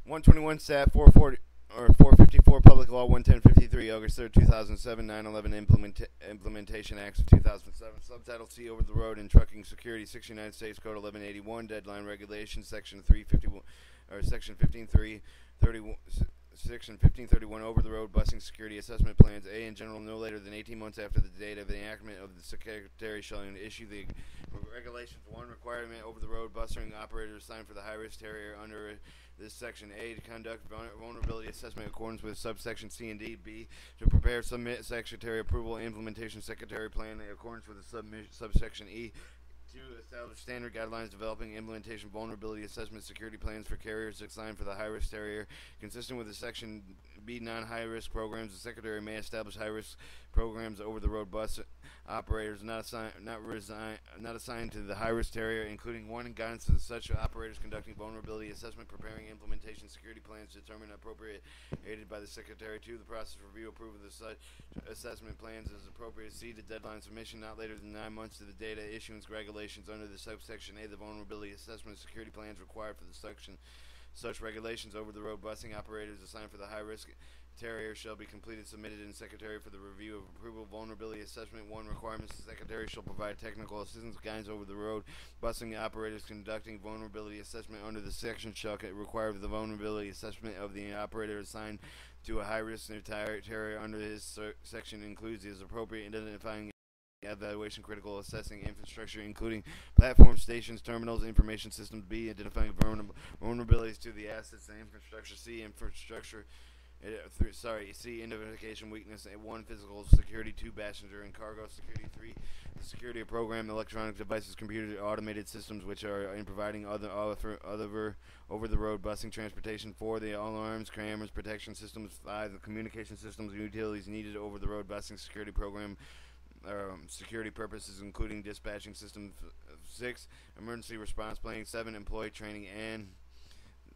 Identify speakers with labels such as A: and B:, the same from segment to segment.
A: 121 Stat 440 or 454 Public Law 11053 August 3rd 2007 911 Implementation Acts of 2007 Subtitle C Over the Road and Trucking Security 6 United States Code 1181 Deadline Regulations Section 351 or Section 15331 Section 1531 Over the Road Busing Security Assessment Plans. A. In general, no later than 18 months after the date of the enactment of the Secretary shall issue the regulations. 1. Requirement over the road busing operators assigned for the high risk area under this section. A. To conduct vulnerability assessment in accordance with subsection C and D. B. To prepare, submit Secretary approval and implementation Secretary plan in accordance with the subsection E. To establish standard guidelines developing implementation vulnerability assessment security plans for carriers assigned for the high-risk area. Consistent with the Section B non-high-risk programs, the Secretary may establish high-risk programs over-the-road bus operators not assigned to the high-risk area, including 1. Guidance to such operators conducting vulnerability assessment, preparing implementation security plans to determine appropriate, aided by the Secretary. 2. The process review approval of the such assessment plans as appropriate. C. The deadline submission not later than 9 months to the data issuance regulations under the subsection A. The vulnerability assessment security plans required for the section. Such regulations over the road busing operators assigned for the high risk carrier shall be completed, submitted in Secretary for the review of approval. Vulnerability assessment. 1. Requirements. The Secretary shall provide technical assistance guidance over the road busing operators conducting vulnerability assessment under the section shall require the vulnerability assessment of the operator assigned to a high risk carrier under this section includes as appropriate identifying evaluation critical assessing infrastructure including platform stations, terminals, information systems. B. Identifying vulnerabilities to the assets and infrastructure. C. Infrastructure C. Identification weakness. 1. Physical security. 2. Passenger and cargo security. 3. The security of program, electronic devices, computer automated systems which are in providing other over-the-road busing transportation. 4. The alarms, cameras, protection systems. 5. The communication systems and utilities needed over-the-road busing security program security purposes, including dispatching systems. 6. Emergency response planning. 7. Employee training. And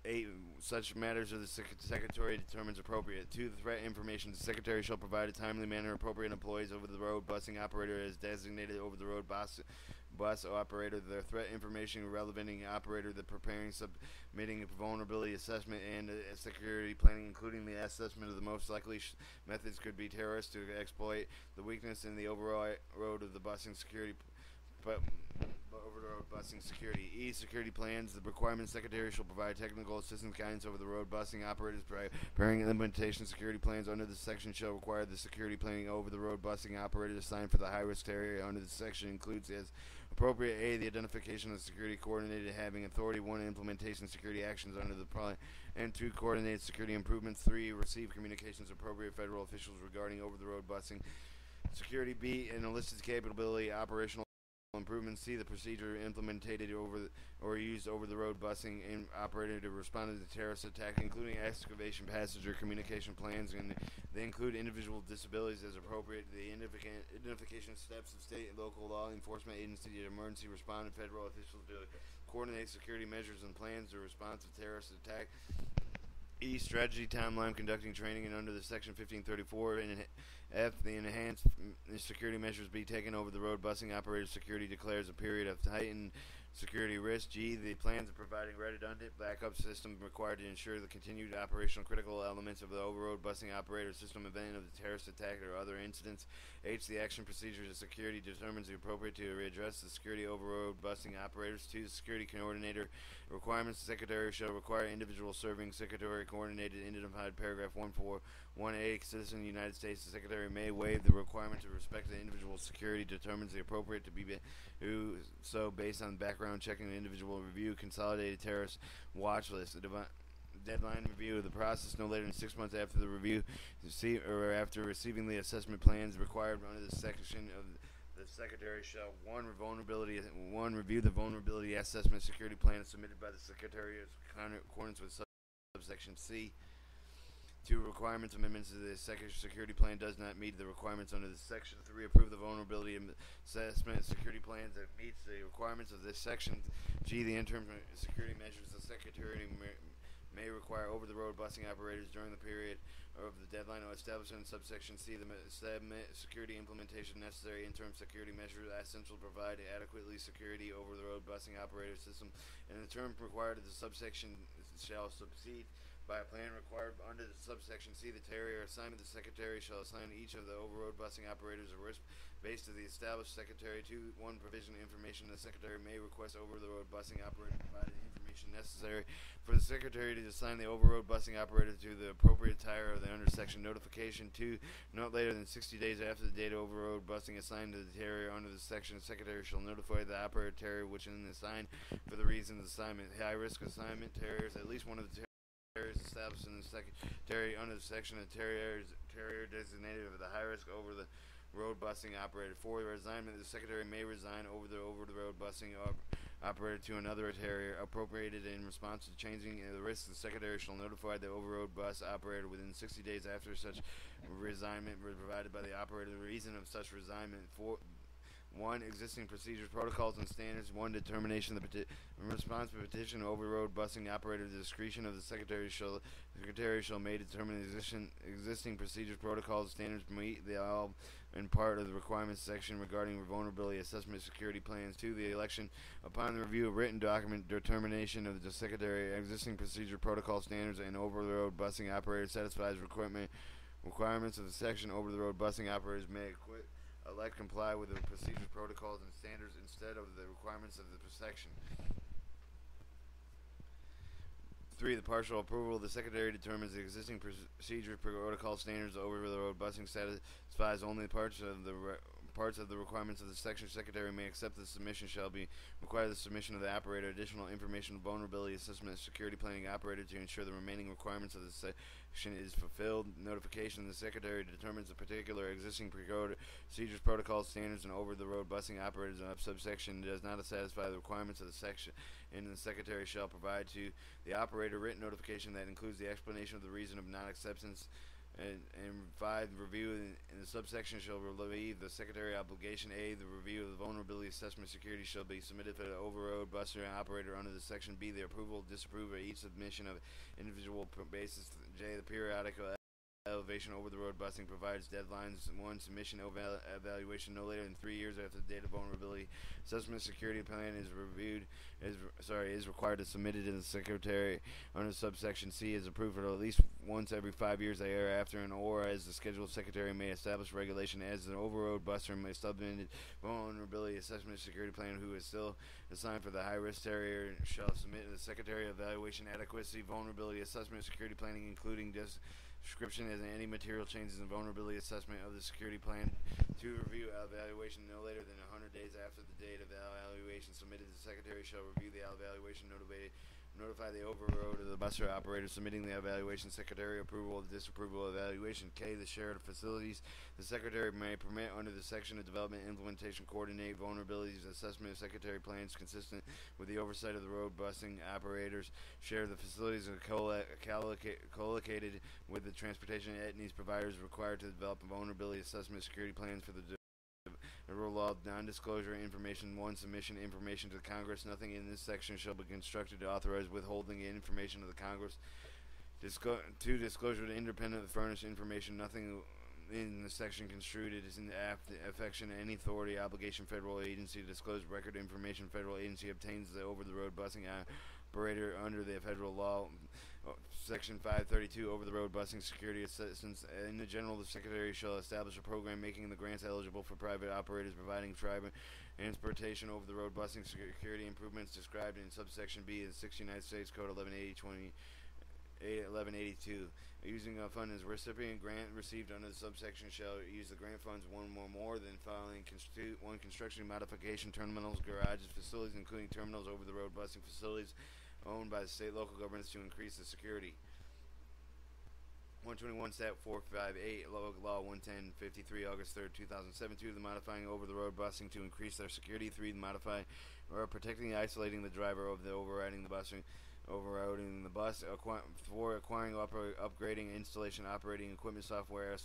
A: 8. Such matters of the Secretary determines appropriate. 2. The threat information. The Secretary shall provide a timely manner appropriate employees over the road busing operator as designated over the road bus operator, the threat information relevant operator, the preparing, submitting a vulnerability assessment and security planning, including the assessment of the most likely methods could be terrorists to exploit the weakness in the overall road of the busing security. But over the road busing security. E. Security plans. The requirements. Secretary shall provide technical assistance guidance over the road busing operators preparing implementation security plans under this section shall require the security planning over the road busing operators assigned for the high risk area under this section includes as appropriate. A. The identification of security coordinated having authority. 1. Implementation security actions under the plan. And 2. Coordinated security improvements. 3. Receive communications appropriate federal officials regarding over the road busing security. B. An enlisted capability operational improvements. C. The procedure implemented over or used over the road busing and operator to respond to the terrorist attack, including excavation, passenger communication plans, and they include individual disabilities as appropriate. The identification steps of state and local law enforcement agency and emergency responding federal officials to coordinate security measures and plans to respond to terrorist attack. E. Strategy timeline conducting training and under the section 1534 and F. The enhanced security measures be taken over the road busing operator security declares a period of heightened security risk. G. The plans of providing redundant backup system required to ensure the continued operational critical elements of the over-road busing operator system event of the terrorist attack or other incidents. H. The action procedures of security determines the appropriate to readdress the security over-road busing operators. 2. The security coordinator requirements. The Secretary shall require individual serving Secretary coordinated identified paragraph 141A citizen of the United States. The Secretary may waive the requirement to respect the individual security determines the appropriate to be so based on background checking the individual review consolidated terrorist watch list. The deadline review of the process no later than 6 months after the review or after receiving the assessment plans required under this section of the Secretary shall 1. Review the vulnerability assessment security plan submitted by the Secretary in accordance with subsection C. 2. Requirements amendments to the security plan does not meet the requirements under this section. 3. Approve the vulnerability assessment security plans that meets the requirements of this section. G. The interim security measures the Secretary may require over-the-road busing operators during the period of the deadline established in subsection C. The security implementation necessary interim security measures essential to provide adequately security over the road busing operator system, and the term required of the subsection shall subside by a plan required under the subsection C. The Terrier assignment, the Secretary shall assign each of the over-road busing operators a risk based of the established Secretary to one provision of information. The Secretary may request over-the-road busing operator provided information necessary for the Secretary to assign the over-road busing operator to the appropriate tire of the under section. Notification 2, not later than 60 days after the date of over-road busing assigned to the Terrier under the section. The Secretary shall notify the operator Terrier which is assigned for the reasons of assignment. High-risk assignment Terriers, at least one of the Terriers established in the Secretary under the section of Terrier designated for the high-risk over-the-road busing operator. For the assignment, the Secretary may resign over-the-road busing operator to another Terrier appropriated in response to changing the risk. The Secretary shall notify the over-road bus operator within 60 days after such resignment provided by the operator the reason of such resignment. For 1. Existing procedures, protocols, and standards. 1. Determination of the in response to petition over-road busing operator. The discretion of the Secretary shall may determine the existing procedures, protocols, standards meet the all and part of the requirements section regarding vulnerability assessment security plans. 2. The election upon the review of written document determination of the Secretary existing procedure, protocol, standards, and over-the-road busing operator satisfies requirements of the section. Over-the-road busing operators may elect comply with the procedures, protocols, and standards instead of the requirements of the section. 3. The partial approval. The Secretary determines the existing procedure, protocol, standards over-the-road busing satisfies only parts of the requirements of the section. Secretary may accept the submission shall be require the submission of the operator additional information, vulnerability assessment, security planning operator to ensure the remaining requirements of the section is fulfilled. Notification: the Secretary determines the particular existing procedures, protocols, standards, and over-the-road busing operators of subsection does not satisfy the requirements of the section, and the Secretary shall provide to the operator written notification that includes the explanation of the reason of non-acceptance. And 5. Review in the subsection shall relieve the Secretary obligation. A. The review of the vulnerability assessment security shall be submitted for the over-road buster and operator under the section. B. The approval, disapproval of each submission of individual basis. J. The periodical elevation over-the-road busing provides deadlines. 1. Submission evaluation no later than 3 years after the date of vulnerability assessment security plan is required to submit it to the Secretary under subsection C. Is approved for at least once every 5 years thereafter, and or as the scheduled Secretary may establish regulation as an over-road buster may submit vulnerability assessment security plan who is still assigned for the high-risk Terrier shall submit to the Secretary evaluation adequacy vulnerability assessment security planning including description as any material changes in vulnerability assessment of the security plan. To review evaluation no later than 100 days after the date of the evaluation submitted, the Secretary shall review the evaluation, notify the over-road of the buster operator submitting the evaluation, Secretary approval or disapproval of evaluation. K. The shared facilities. The Secretary may permit under the section of development, implementation, coordinate vulnerabilities assessment of Secretary plans consistent with the oversight of the road busing operators. Share the facilities are co-located with the transportation entities providers required to develop vulnerability assessment security plans for the rule of non-disclosure information. 1. Submission information to the Congress. Nothing in this section shall be constructed to authorize withholding information to the Congress. 2. Disclosure to independent furnished information. Nothing in the section construed it is in the affection of any authority, obligation, federal agency to disclose record information. Federal agency obtains the over-the-road busing operator under the federal law. Section 532, over-the-road busing security assistance. In the general, the Secretary shall establish a program making the grants eligible for private operators providing transportation over-the-road busing security improvements described in subsection B of the 6 United States Code 1182. Using a fund as recipient grant received under the subsection shall use the grant funds one or more than following: 1. Construction modification terminals, garages, facilities including terminals, over-the-road busing facilities owned by the state local governments to increase the security. 121 Stat 458 Law 110-53 August 3rd 2007. 2. The modifying over-the-road busing to increase their security. 3. The modifying or protecting, isolating the driver of the overriding the bus, 4. Acquiring, upgrading, installation, operating equipment, software,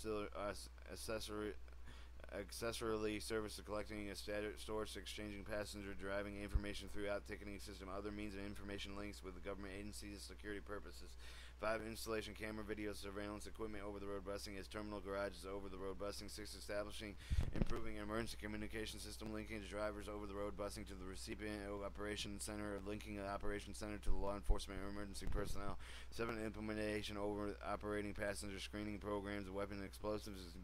A: accessorily service to collecting a source, exchanging passenger driving information throughout ticketing system, other means of information links with the government agencies and security purposes. 5. Installation camera video surveillance equipment over the road busing as terminal garages over the road busing. 6. Establishing, improving emergency communication system linking drivers over the road busing to the recipient operations center, or linking the operations center to the law enforcement or emergency personnel. 7. Implementation over operating passenger screening programs of weapons and explosives.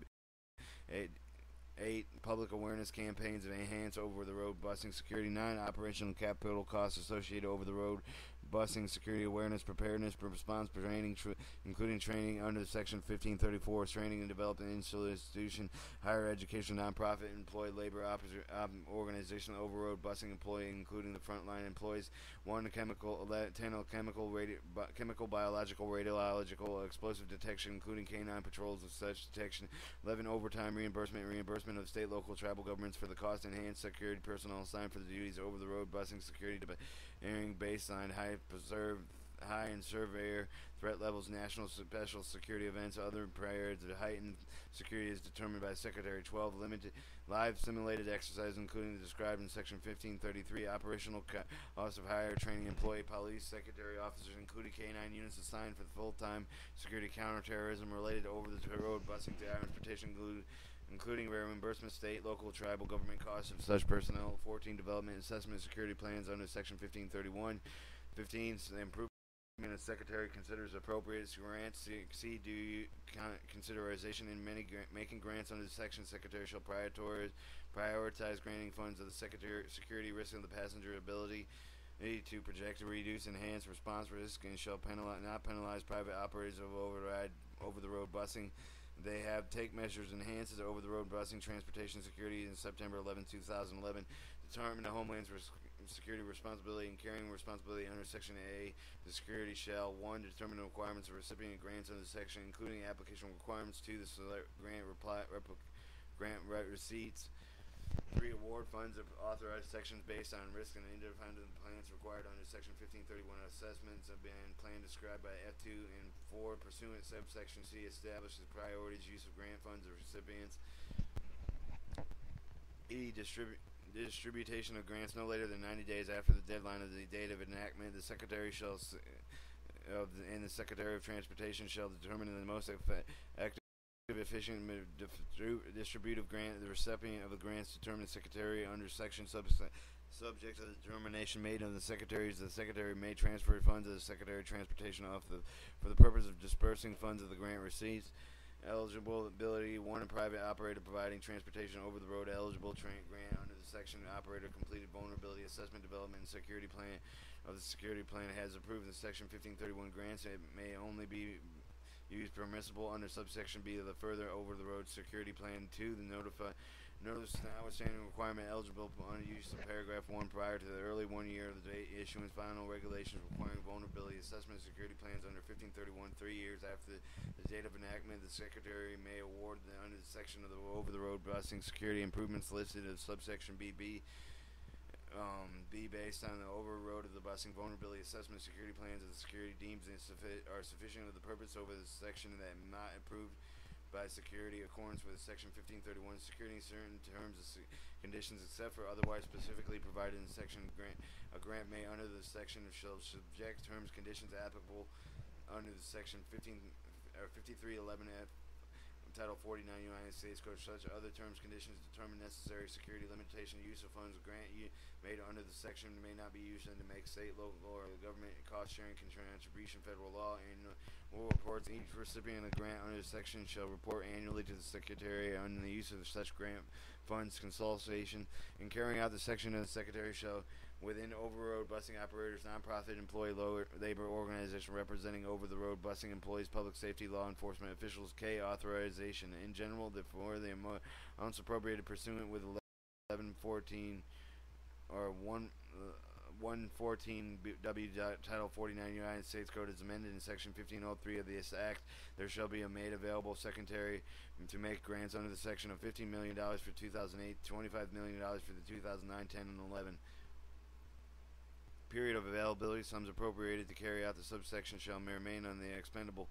A: 8. Public awareness campaigns of enhance over-the-road busing security. 9. Operational capital costs associated over-the-road busing security awareness, preparedness, response training, including training under Section 1534, training and development institution, higher education, nonprofit, employee labor organization, over-road busing employee, including the frontline employees. 1. Chemical, biological, radiological, explosive detection, including canine patrols of such detection. 11. Overtime reimbursement of state, local, tribal governments for the cost. Enhanced security personnel assigned for the duties over the road busing security airing baseline high and surveyor threat levels, national special security events, other prior to heightened security is determined by Secretary. 12. Limited live simulated exercise, including the described in Section 1533. Operational cost of higher training employee, police, secretary, officers, including K-9 units assigned for the full-time security counterterrorism related to over-the-road busing transportation, including reimbursement state, local, tribal government costs of such personnel. 14. Development and assessment of security plans under Section 1531. 15. The improvement the Secretary considers appropriate grants exceed due consideration in making grants under the section. Secretary shall prioritize granting funds of the security risk and the passenger ability to project, reduce, enhance response risk, and shall not penalize private operators of over-the-road busing. They have take measures enhances over-the-road busing transportation security in September 11, 2011. Determine the Homeland Security responsibility and carrying responsibility under Section A. The security shall 1. Determine the requirements of recipient grants under the section, including application requirements. 2. The grant receipts. 3. Award funds of authorized sections based on risk and independent plans required under Section 1531. Assessments have been plan described by F2 and 4. Pursuant subsection C establishes priorities use of grant funds of recipients. E. Distribution of grants no later than 90 days after the deadline of the date of enactment. The Secretary and the Secretary of Transportation shall determine the most effective, efficient, distributive grant. The recipient of the grants determined Secretary under section subject to the determination made of the Secretaries. The Secretary may transfer funds to the Secretary of Transportation for the purpose of dispersing funds of the grant receipts. Eligibility: 1. A private operator providing transportation over the road eligible grant under the section. Operator completed vulnerability assessment, development, and security plan of the security plan has approved the Section 1531 grants. It may only be used permissible under subsection B of the further over-the-road security plan. 2. The notice notwithstanding requirement eligible under use of paragraph 1 prior to the early 1 year of the date issuance. Final regulations requiring vulnerability assessment security plans under 1531 3 years after the date of enactment. The Secretary may award under the section of the over-the-road busing security improvements listed as subsection B based on the over-road of the busing vulnerability assessment security plans of the security deems are sufficient of the purpose over the section that not approved by security in accordance with Section 1531. Security in certain terms and conditions except for otherwise specifically provided in section. A grant may under the section shall subject terms conditions applicable under the Section 5311F Title 49 United States Code. Such other terms conditions determine necessary security limitation. Use of funds grant made under the section may not be used to make state, local, or government cost sharing contribution. Federal law and reports. Each recipient of grant under the section shall report annually to the Secretary on the use of such grant funds consultation. In carrying out the section of the Secretary shall within over-road busing operators, nonprofit employee labor organization representing over-the-road busing employees, public safety law enforcement officials. K. Authorization in general for the amounts appropriated pursuant with 1114 or 114 W. Title 49 United States Code is amended in Section 1503 of this Act. There shall be made available Secretary to make grants under the section of $15 million for 2008, $25 million for the 2009, 10, and 11. Period of availability. Sums appropriated to carry out the subsection shall remain on the expendable